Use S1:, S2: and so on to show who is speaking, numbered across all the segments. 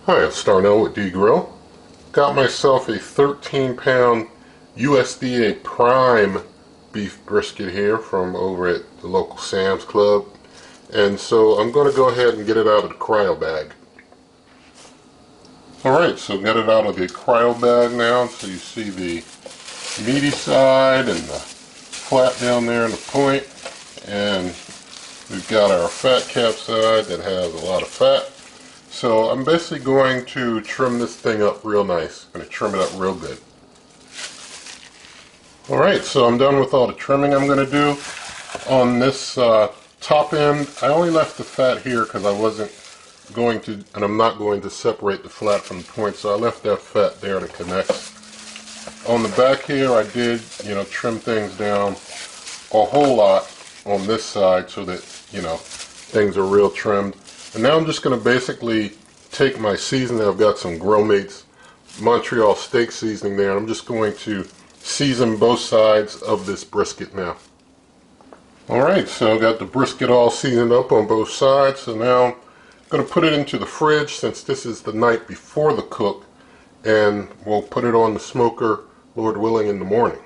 S1: Hi, it's Darnell with D Grill. Got myself a 13-pound USDA Prime beef brisket here from over at the local Sam's Club. And so I'm going to go ahead and get it out of the cryo bag. Alright, so got it out of the cryo bag now. So you see the meaty side and the flat down there in the point. And we've got our fat cap side that has a lot of fat. So I'm basically going to trim this thing up real nice. I'm going to trim it up real good. Alright, so I'm done with all the trimming I'm going to do. On this top end, I only left the fat here because I wasn't going to, and I'm not going to separate the flat from the point, so I left that fat there to connect. On the back here, I did, trim things down a whole lot on this side so that, things are real trimmed. And now I'm just going to basically take my seasoning. I've got some Grill Mates Montreal steak seasoning there. And I'm just going to season both sides of this brisket now. Alright, so I've got the brisket all seasoned up on both sides. So now I'm going to put it into the fridge since this is the night before the cook. And we'll put it on the smoker, Lord willing, in the morning.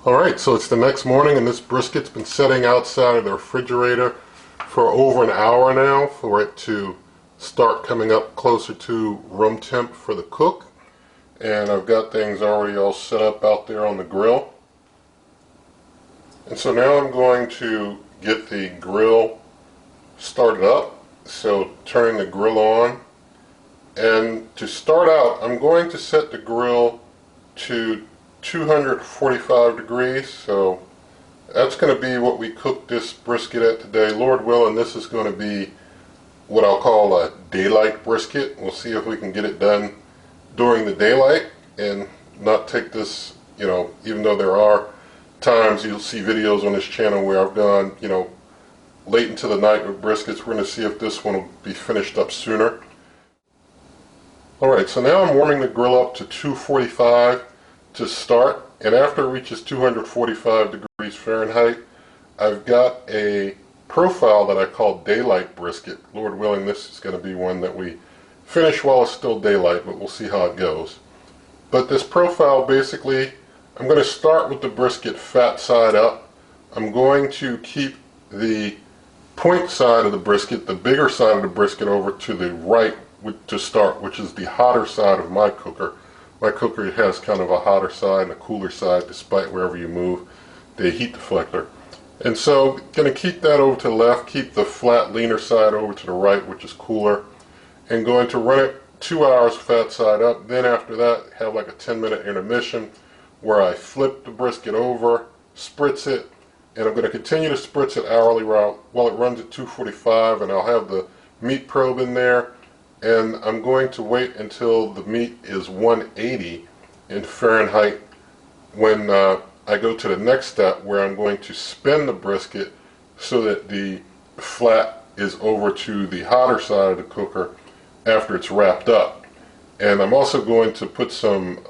S1: Alright, so it's the next morning and this brisket's been sitting outside of the refrigerator for over an hour now for it to start coming up closer to room temp for the cook. And I've got things already all set up out there on the grill. And so now I'm going to get the grill started up. So turning the grill on. And to start out, I'm going to set the grill to 245 degrees, so that's going to be what we cook this brisket at today. Lord willing, this is going to be what I'll call a daylight brisket. We'll see if we can get it done during the daylight and not take this, even though there are times you'll see videos on this channel where I've gone, late into the night with briskets. We're going to see if this one will be finished up sooner. Alright, so now I'm warming the grill up to 245 to start, and after it reaches 245 degrees Fahrenheit, I've got a profile that I call Daylight Brisket. Lord willing, this is going to be one that we finish while it's still daylight, but we'll see how it goes. But this profile, basically, I'm going to start with the brisket fat side up. I'm going to keep the point side of the brisket, the bigger side of the brisket, over to the right to start, which is the hotter side of my cooker. My cooker has kind of a hotter side and a cooler side, despite wherever you move the heat deflector. And so, going to keep that over to the left, keep the flat, leaner side over to the right, which is cooler, and going to run it 2 hours fat side up. Then after that, have like a 10-minute intermission where I flip the brisket over, spritz it, and I'm going to continue to spritz it hourly while it runs at 245, and I'll have the meat probe in there. And I'm going to wait until the meat is 180 in Fahrenheit when I go to the next step, where I'm going to spin the brisket so that the flat is over to the hotter side of the cooker after it's wrapped up. And I'm also going to put some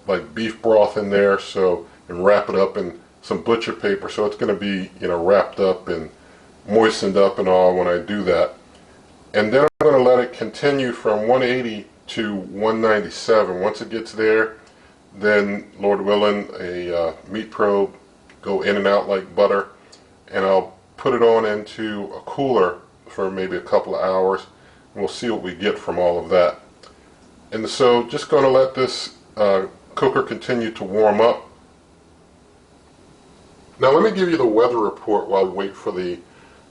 S1: like beef broth in there, and wrap it up in some butcher paper, so it's going to be wrapped up and moistened up and all when I do that. And then I'm going to let it continue from 180 to 197. Once it gets there, then, Lord willing, a meat probe, go in and out like butter, and I'll put it on into a cooler for maybe a couple of hours, and we'll see what we get from all of that. And so, just going to let this cooker continue to warm up. Now let me give you the weather report while we wait for the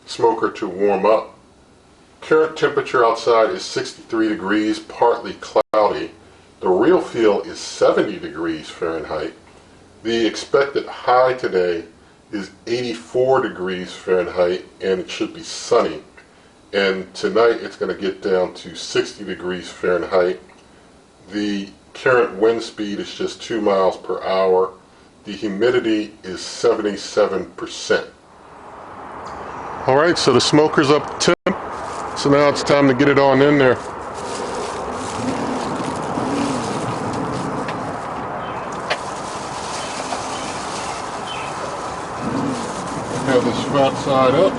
S1: smoker to warm up. Current temperature outside is 63 degrees, partly cloudy. The real feel is 70 degrees Fahrenheit. The expected high today is 84 degrees Fahrenheit, and it should be sunny. And tonight it's going to get down to 60 degrees Fahrenheit. The current wind speed is just 2 miles per hour. The humidity is 77%. Alright, so the smoker's up to temp. So now it's time to get it on in there. Have this fat side up.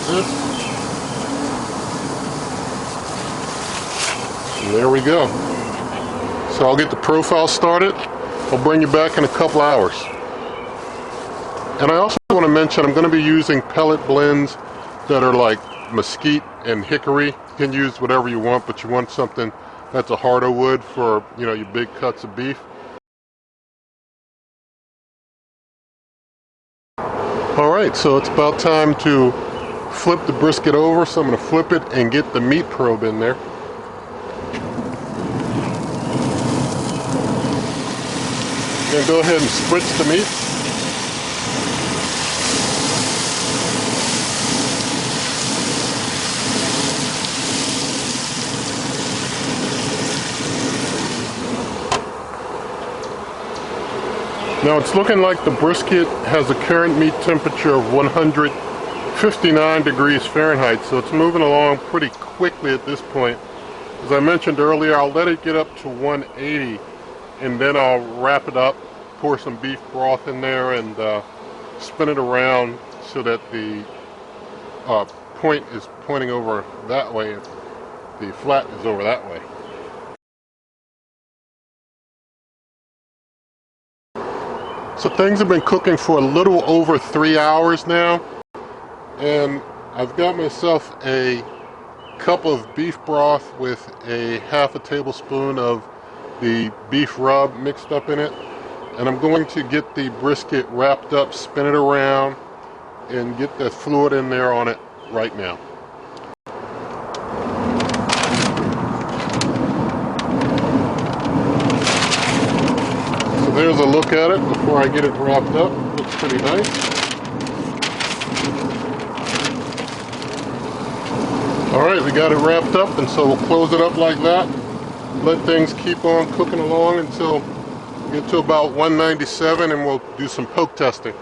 S1: this. And there we go. So I'll get the profile started. I'll bring you back in a couple hours. And I also want to mention I'm going to be using pellet blends that are like mesquite and hickory. You can use whatever you want, but you want something that's a harder wood for, you know, your big cuts of beef. Alright, so it's about time to flip the brisket over, so I'm going to flip it and get the meat probe in there. I'm going to go ahead and spritz the meat. Now it's looking like the brisket has a current meat temperature of 159 degrees Fahrenheit, so it's moving along pretty quickly at this point. As I mentioned earlier, I'll let it get up to 180 and then I'll wrap it up, pour some beef broth in there and spin it around so that the point is pointing over that way and the flat is over that way. So things have been cooking for a little over 3 hours now, and I've got myself a cup of beef broth with a half a tablespoon of the beef rub mixed up in it, and I'm going to get the brisket wrapped up, spin it around, and get the fluid in there on it right now. There's a look at it before I get it wrapped up. Looks pretty nice. Alright, we got it wrapped up, and so we'll close it up like that. Let things keep on cooking along until we get to about 197 and we'll do some poke testing.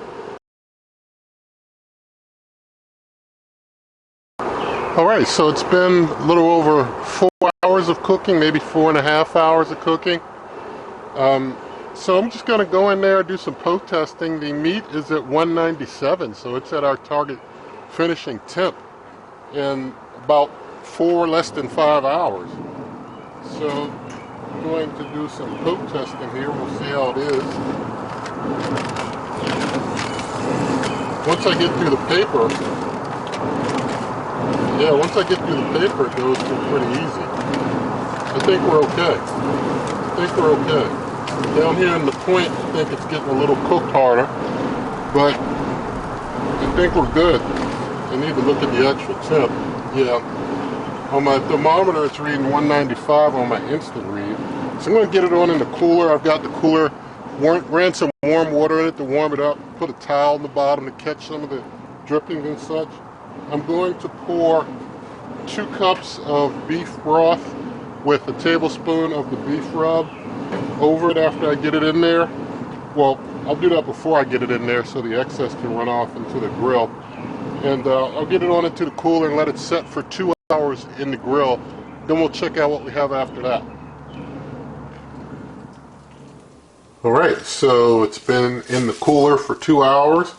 S1: Alright, so it's been a little over 4 hours of cooking, maybe 4.5 hours of cooking. So I'm just going to go in there and do some poke testing. The meat is at 197, so it's at our target finishing temp in about less than 5 hours. So I'm going to do some poke testing here. We'll see how it is. Once I get through the paper, it goes through pretty easy. I think we're okay. Down here in the point, I think it's getting a little cooked harder, but I think we're good. I need to look at the actual temp. Yeah, on my thermometer it's reading 195 on my instant read. So I'm going to get it on in the cooler. I've got the cooler, ran some warm water in it to warm it up, put a towel on the bottom to catch some of the drippings and such. I'm going to pour 2 cups of beef broth with a tablespoon of the beef rub over it after I get it in there. Well, I'll do that before I get it in there so the excess can run off into the grill. And I'll get it on into the cooler and let it set for 2 hours in the grill. Then we'll check out what we have after that. Alright, so it's been in the cooler for 2 hours,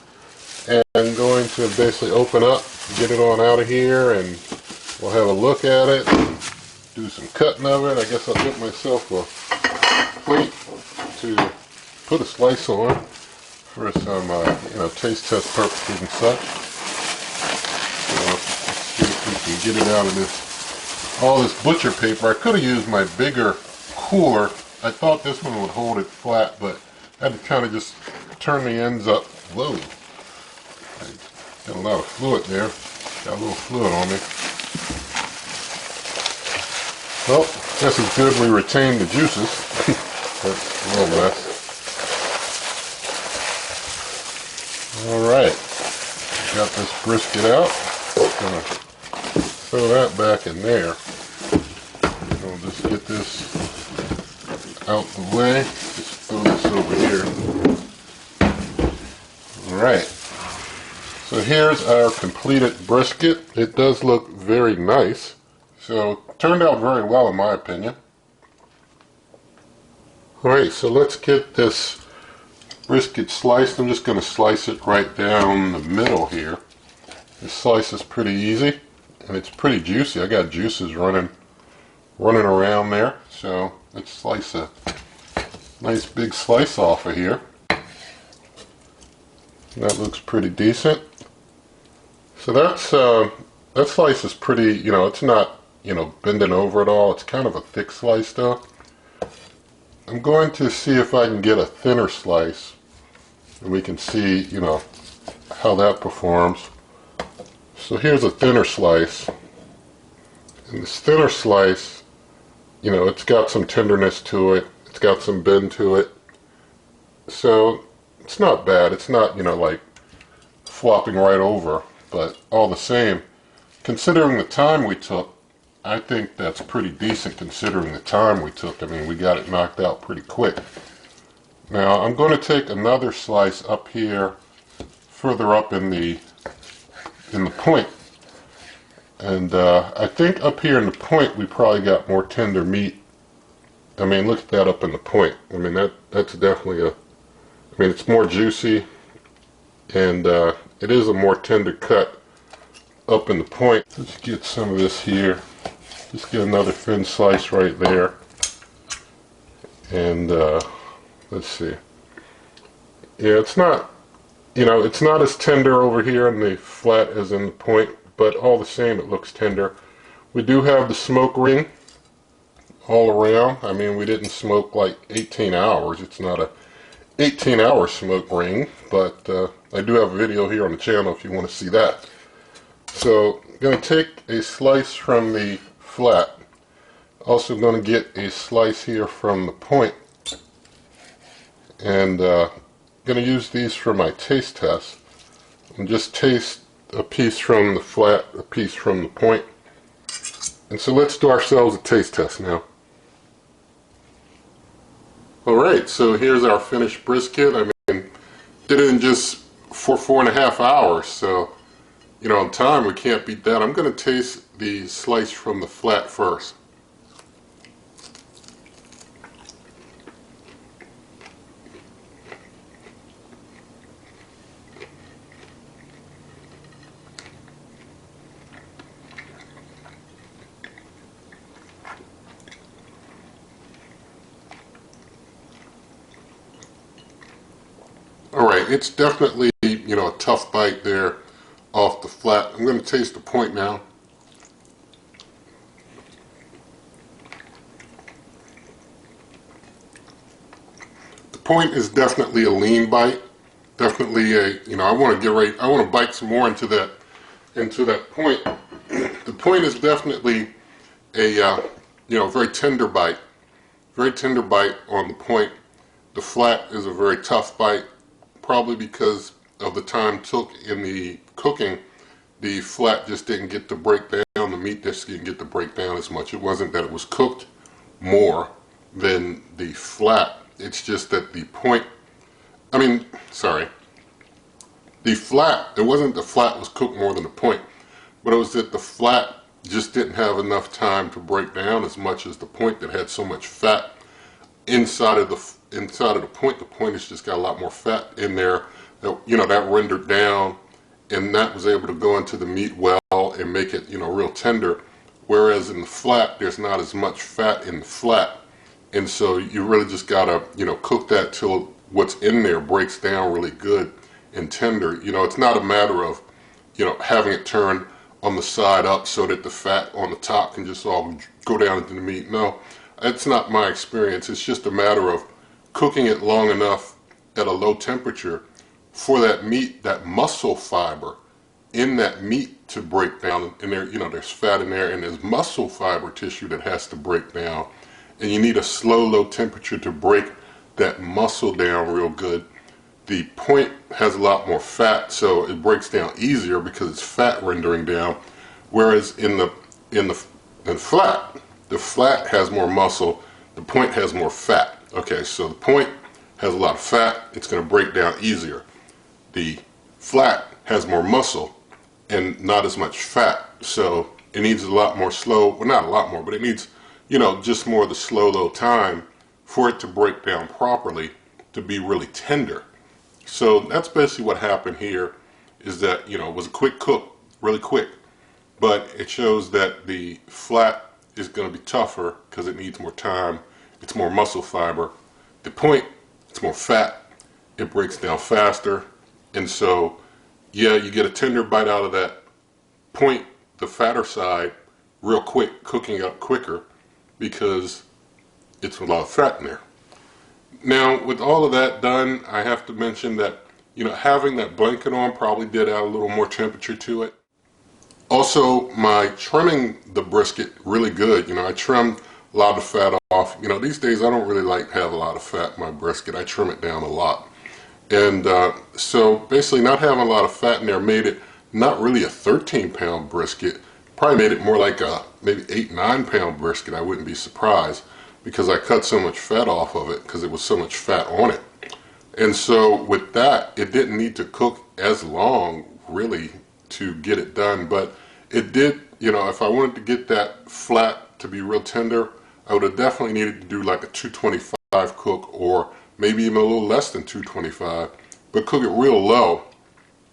S1: and I'm going to basically open up, get it on out of here, and we'll have a look at it, do some cutting of it. I guess I'll get myself a plate to put a slice on for some taste test purposes and such. So let's see if we can get it out of all this butcher paper. I could have used my bigger cooler. I thought this one would hold it flat, but I had to kind of just turn the ends up. Whoa, I got a lot of fluid there. Got a little fluid on me. Well, I guess it's good we retain the juices. That's a little mess. Alright, got this brisket out. Just going to throw that back in there. And we'll just get this out the way. Just throw this over here. Alright, so here's our completed brisket. It does look very nice. So it turned out very well in my opinion. Alright, so let's get this brisket sliced. I'm just going to slice it right down the middle here. This slice is pretty easy, and it's pretty juicy. I got juices running around there. So let's slice a nice big slice off of here. That looks pretty decent. So that slice is pretty, it's not, bending over at all. It's kind of a thick slice though. I'm going to see if I can get a thinner slice, and we can see, how that performs. So here's a thinner slice, and this thinner slice, it's got some tenderness to it, it's got some bend to it, so it's not bad. It's not, like flopping right over, but all the same, considering the time we took, I think that's pretty decent considering the time we took. I mean, we got it knocked out pretty quick. Now, I'm going to take another slice up here, further up in the point. And I think up here in the point, we probably got more tender meat. I mean, look at that up in the point. I mean, that's definitely it's more juicy, and it is a more tender cut up in the point. Let's get some of this here. Just get another thin slice right there. And let's see. Yeah, it's not, it's not as tender over here in the flat as in the point, but all the same it looks tender. We do have the smoke ring all around. I mean, we didn't smoke like 18 hours. It's not a 18-hour smoke ring, but I do have a video here on the channel if you want to see that. So I'm going to take a slice from the flat. Also going to get a slice here from the point, and going to use these for my taste test, and just taste a piece from the flat, a piece from the point. And so let's do ourselves a taste test now. Alright, so here's our finished brisket. I mean, did it in just for 4.5 hours, so in time we can't beat that. I'm going to taste the slice from the flat first. Alright, it's definitely, a tough bite there off the flat. I'm going to taste the point now. The point is definitely a lean bite. Definitely a, I want to bite some more into that point. The point is definitely a, very tender bite. Very tender bite on the point. The flat is a very tough bite. Probably because of the time took in the cooking, the flat just didn't get to break down, the meat just didn't get to break down as much. It wasn't that it was cooked more than the flat, it's just that the point, the flat, it wasn't the flat was cooked more than the point, but it was that the flat just didn't have enough time to break down as much as the point that had so much fat inside of the point. The point has just got a lot more fat in there that that rendered down, and that was able to go into the meat well and make it real tender, whereas in the flat there's not as much fat in the flat, and so you really just gotta cook that till what's in there breaks down really good and tender. It's not a matter of having it turn on the side up so that the fat on the top can just all go down into the meat. No, that's not my experience. It's just a matter of cooking it long enough at a low temperature for that meat, that muscle fiber in that meat to break down. And there, there's fat in there, and there's muscle fiber tissue that has to break down. And you need a slow, low temperature to break that muscle down real good. The point has a lot more fat, so it breaks down easier because it's fat rendering down. Whereas in the flat, the flat has more muscle, the point has more fat. Okay, so the point has a lot of fat, it's going to break down easier. The flat has more muscle and not as much fat, so it needs a lot more slow, well, not a lot more, but it needs, just more of the slow, low time for it to break down properly to be really tender. So that's basically what happened here, is that, it was a quick cook really quick. But it shows that the flat is going to be tougher because it needs more time. It's more muscle fiber. The point, it's more fat. It breaks down faster. And so, yeah, you get a tender bite out of that point, the fatter side, real quick, cooking up quicker because it's a lot of fat in there. Now, with all of that done, I have to mention that, having that blanket on probably did add a little more temperature to it. Also, my trimming the brisket really good. I trimmed a lot of fat off. These days I don't really like to have a lot of fat in my brisket. I trim it down a lot. And so basically not having a lot of fat in there made it not really a 13-pound brisket. Probably made it more like a maybe 8-9-pound brisket. I wouldn't be surprised because I cut so much fat off of it because there was so much fat on it. And so with that, it didn't need to cook as long really to get it done, but it did, if I wanted to get that flat to be real tender, I would have definitely needed to do like a 225 cook, or maybe even a little less than 225, but cook it real low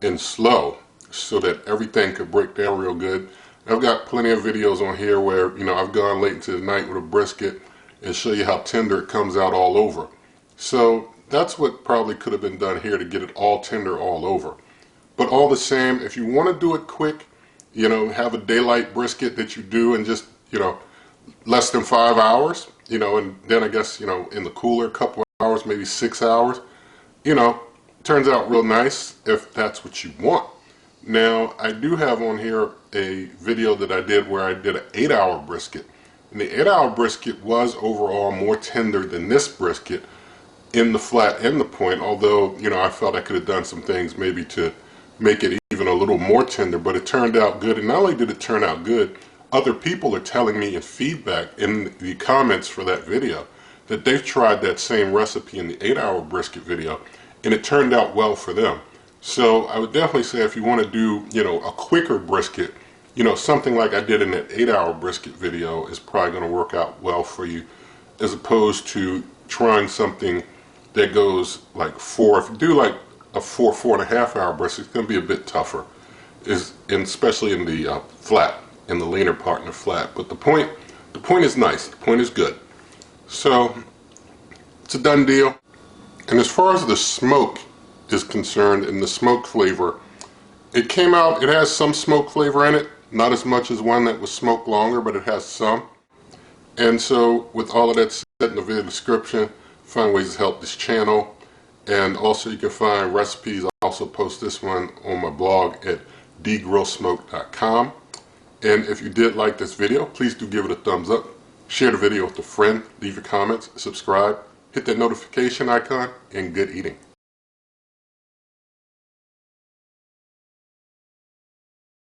S1: and slow so that everything could break down real good. I've got plenty of videos on here where, I've gone late into the night with a brisket and show you how tender it comes out all over. So that's what probably could have been done here to get it all tender all over. But all the same, if you want to do it quick, have a daylight brisket that you do in just, less than 5 hours, and then I guess, in the cooler, a couple of hours, maybe 6 hours, turns out real nice if that's what you want. Now, I do have on here a video that I did where I did an 8-hour brisket. And the 8-hour brisket was overall more tender than this brisket in the flat and the point, although, I felt I could have done some things maybe to make it even a little more tender, but it turned out good. And not only did it turn out good, other people are telling me in feedback in the comments for that video that they've tried that same recipe in the 8-hour brisket video and it turned out well for them. So I would definitely say if you want to do, a quicker brisket, something like I did in that 8-hour brisket video is probably going to work out well for you, as opposed to trying something that goes like 4. If you do like a 4.5 hour brisket, it's going to be a bit tougher, especially in the flat, in the leaner part in the flat. But the point is nice. The point is good. So it's a done deal. And as far as the smoke is concerned and the smoke flavor, it came out, it has some smoke flavor in it, not as much as one that was smoked longer, but it has some. And so with all of that said, in the video description, find ways to help this channel. And also you can find recipes. I also post this one on my blog at dgrillsmoke.com. And if you did like this video, please do give it a thumbs up. Share the video with a friend. Leave your comments. Subscribe. Hit that notification icon. And good eating.